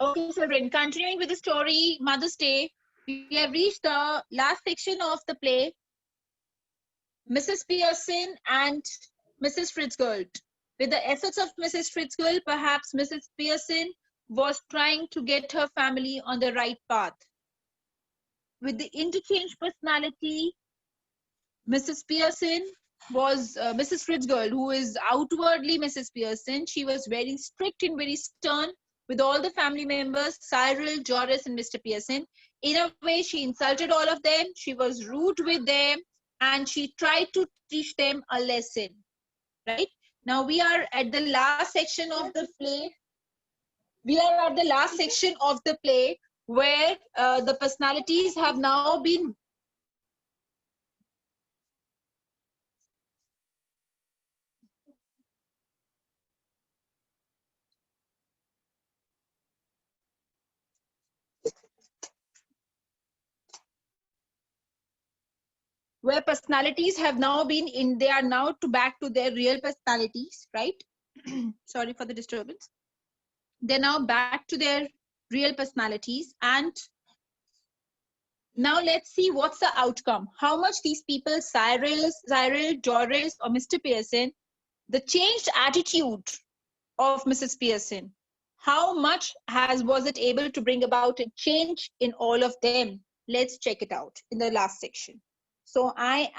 Okay, children, continuing with the story, Mother's Day, we have reached the last section of the play, Mrs. Pearson and Mrs. Fitzgerald. With the efforts of Mrs. Fitzgerald, perhaps Mrs. Pearson was trying to get her family on the right path. With the interchange personality, Mrs. Pearson was Mrs. Fitzgerald, who is outwardly Mrs. Pearson. She was very strict and very stern with all the family members, Cyril, Joris, and Mr. Pearson. In a way, she insulted all of them. She was rude with them, and she tried to teach them a lesson. Right? Now we are at the last section of the play. We are at the last section of the play where the personalities have now been where personalities have now been in, they are now to back to their real personalities, right? Sorry for the disturbance. They're now back to their real personalities, and now let's see what's the outcome. How much these people, Cyril, Joris, or Mr. Pearson, the changed attitude of Mrs. Pearson, how much was it able to bring about a change in all of them? Let's check it out in the last section. So I'm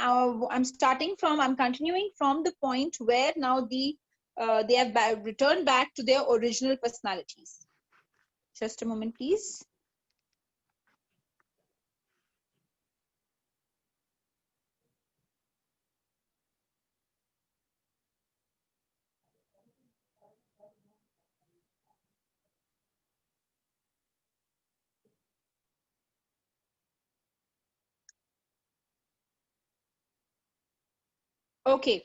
continuing from the point where now they have returned back to their original personalities. Just a moment, please. Okay,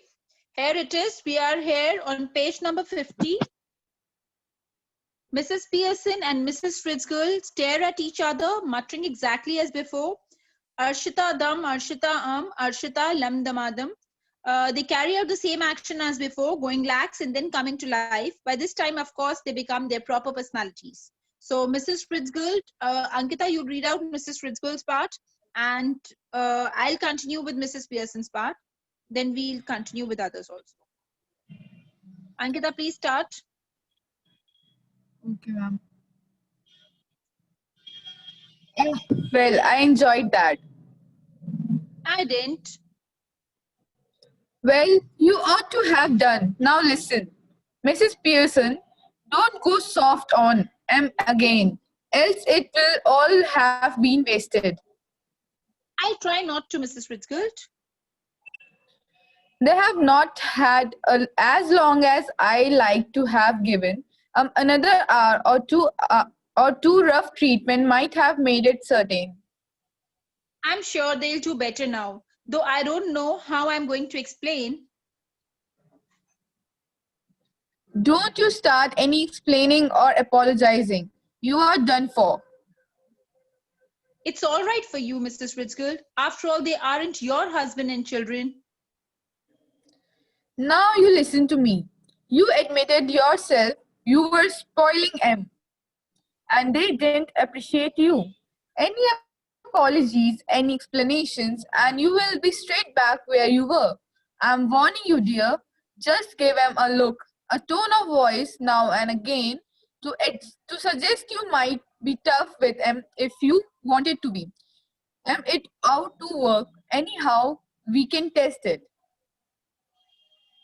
here it is. We are here on page number 50. Mrs. Pearson and Mrs. Fitzgerald stare at each other, muttering exactly as before. Arshita dam, Arshita Arshita lam damadam. They carry out the same action as before, going lax and then coming to life. By this time, of course, they become their proper personalities. So Mrs. Fitzgerald, Ankita, you read out Mrs. Fitzgerald's part, and I'll continue with Mrs. Pearson's part. Then we'll continue with others also. Ankita, please start. Okay, ma'am. Well, I enjoyed that. I didn't. Well, you ought to have done. Now listen. Mrs. Pearson, don't go soft on M again, else it will all have been wasted. I try not to, Mrs. Fitzgerald. They have not had as long as I like to have given. Another hour or two rough treatment might have made it certain. I'm sure they'll do better now, though I don't know how I'm going to explain. Don't you start any explaining or apologizing. You are done for. It's all right for you, Mrs. Fitzgerald. After all, they aren't your husband and children. Now you listen to me. You admitted yourself you were spoiling them, and they didn't appreciate you. Any apologies, any explanations, and you will be straight back where you were. I'm warning you, dear. Just give them a look, a tone of voice now and again to suggest you might be tough with them if you wanted to be. It out to work. Anyhow, we can test it.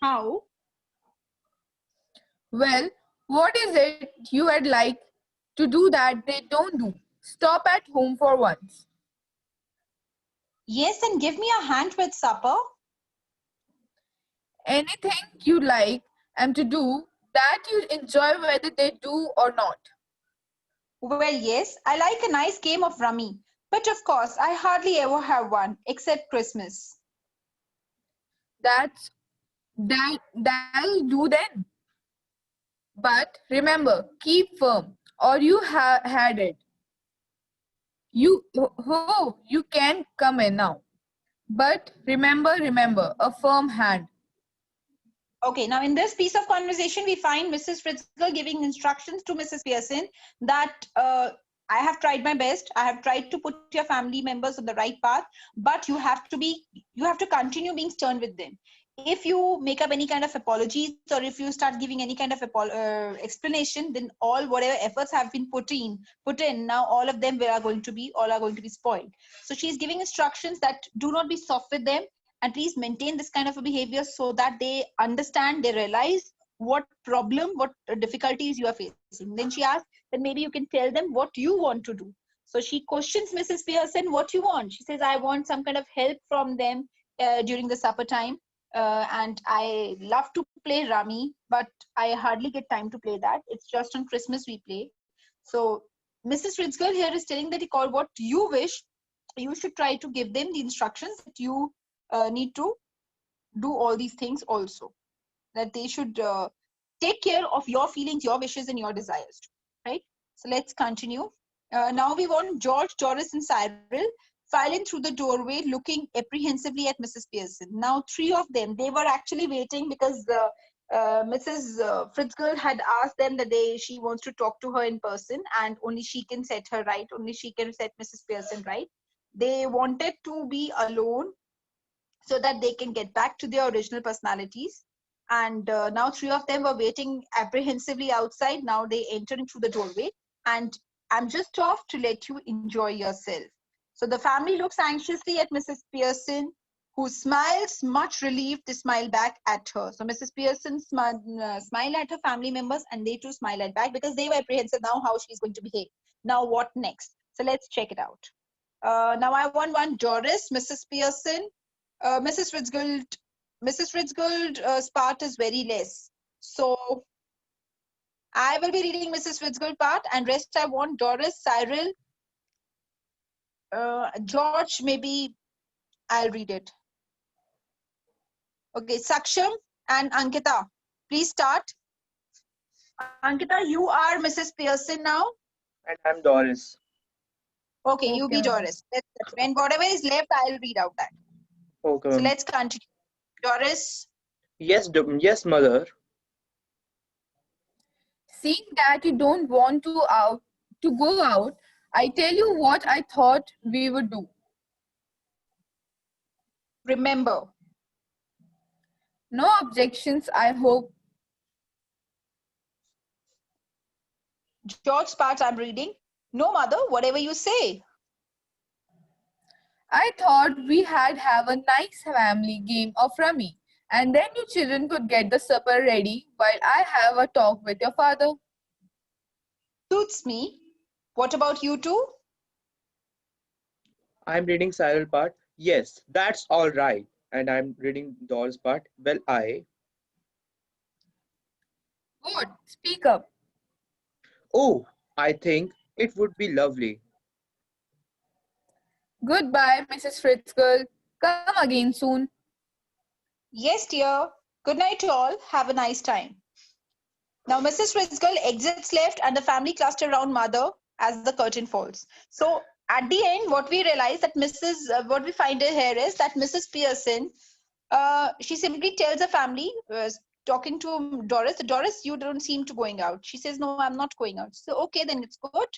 How? Well, what is it you would like to do that they don't do? Stop at home for once. Yes, and give me a hand with supper. Anything you like them to do that you enjoy whether they do or not. Well, yes, I like a nice game of rummy. But of course, I hardly ever have one, except Christmas. That'll do then. But remember, keep firm, or you had it. You can come in now. But remember, a firm hand. Okay, now in this piece of conversation, we find Mrs. Fritzger giving instructions to Mrs. Pearson that I have tried my best. I have tried to put your family members on the right path, but you have to continue being stern with them. If you make up any kind of apologies, or if you start giving any kind of explanation, then all whatever efforts have been put in, now all of them all are going to be spoiled. So she's giving instructions that do not be soft with them, and please maintain this kind of a behavior so that they understand, they realize what problem, what difficulties you are facing. Then she asks that maybe you can tell them what you want to do. So she questions Mrs. Pearson, what you want. She says, I want some kind of help from them during the supper time. And I love to play rummy, but I hardly get time to play that. It's just on Christmas we play. So Mrs. Fritzger here is telling that you call what you wish. You should try to give them the instructions that you need to do all these things also, that they should take care of your feelings, your wishes, and your desires too, right? So let's continue. Now we want George, Doris, and Cyril filing through the doorway, looking apprehensively at Mrs. Pearson. Now three of them, they were actually waiting because Mrs. Fritzger had asked them that she wants to talk to her in person, and only she can set her right, only she can set Mrs. Pearson right. They wanted to be alone so that they can get back to their original personalities. And now three of them were waiting apprehensively outside. Now they entering through the doorway, and I'm just off to let you enjoy yourself. So the family looks anxiously at Mrs. Pearson, who smiles, much relieved. They smile back at her. So Mrs. Pearson smile at her family members, and they too smile at back because they were apprehensive now how she's going to behave. Now what next? So let's check it out. Now I want one Doris, Mrs. Pearson. Mrs. Fitzgerald's part is very less. So I will be reading Mrs. Fitzgerald part, and rest I want Doris, Cyril, George, maybe I'll read it. Okay, Saksham and Ankita, please start. Ankita, you are Mrs. Pearson now. And I'm Doris. Okay, you Okay, be ma'am. Doris. When whatever is left, I'll read out that. Okay, So ma'am. let's continue. Doris. Yes, mother. Seeing that you don't want to go out, I tell you what I thought we would do. Remember. No objections, I hope. George's part I'm reading. No, mother, whatever you say. I thought we have a nice family game of rummy, and then you children could get the supper ready while I have a talk with your father. Suits me. What about you two? I'm reading Cyril part. Yes, that's all right. And I'm reading Doris part. Well, Good, speak up. oh, I think it would be lovely. Goodbye, Mrs. Fritzgerald. Come again soon. Yes, dear. Good night, all. Have a nice time. Now, Mrs. Fritzgerald exits left, and the family cluster around mother as the curtain falls. So, at the end, what we realize that what we find here is that Mrs. Pearson, she simply tells the family, talking to Doris, Doris, you don't seem to going out. She says, no, I'm not going out. So, okay, then it's good.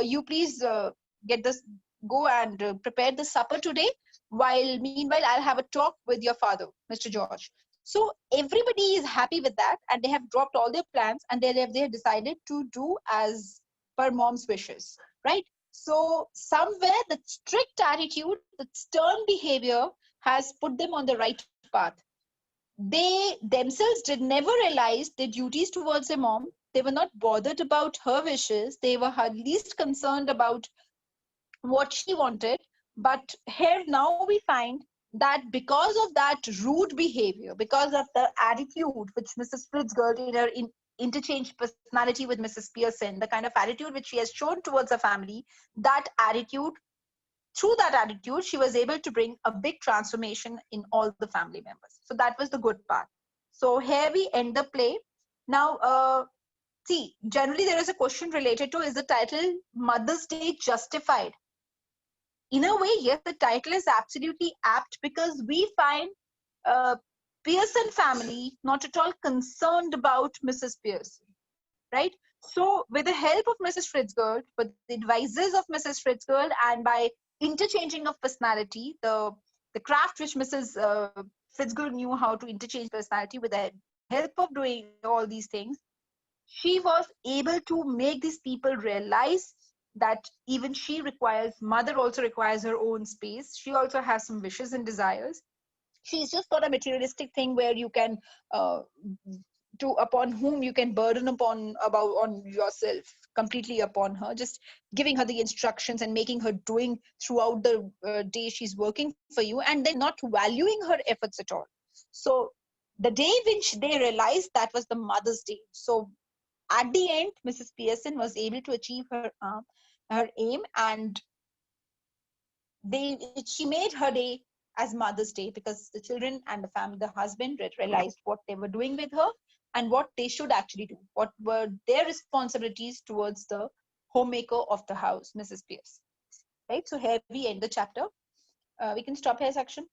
You please get this, go and prepare the supper today. While meanwhile, I'll have a talk with your father, Mr. George. So everybody is happy with that, and they have dropped all their plans, and they have decided to do as per mom's wishes, right? So somewhere the strict attitude, the stern behavior has put them on the right path. They themselves did never realize their duties towards their mom. They were not bothered about her wishes. They were her least concerned about what she wanted. But here now we find that because of that rude behavior, because of the attitude which Mrs. Fitzgerald interchanged personality with Mrs. Pearson, the kind of attitude which she has shown towards her family, that attitude, through that attitude, she was able to bring a big transformation in all the family members. So that was the good part. So here we end the play. Now, see, generally there is a question related to, is the title Mother's Day justified? In a way, yes, the title is absolutely apt because we find Pearson family not at all concerned about Mrs. Pearson, right? So, with the help of Mrs. Fitzgerald, with the advices of Mrs. Fitzgerald, and by interchanging of personality, the craft which Mrs. Fitzgerald knew how to interchange personality, with the help of doing all these things, she was able to make these people realize that even she requires, mother also requires her own space. She also has some wishes and desires. She's just not a materialistic thing where you can uh, to upon whom you can burden upon about on yourself completely upon her, just giving her the instructions and making her doing throughout the day she's working for you, and then not valuing her efforts at all. So the day which they realized, that was the Mother's Day. So at the end, Mrs. Pearson was able to achieve her aim, and she made her day as Mother's Day, because the children and the family, the husband, realized what they were doing with her and what they should actually do, what were their responsibilities towards the homemaker of the house, Mrs. Pierce. Right. So here we end the chapter. We can stop here, section.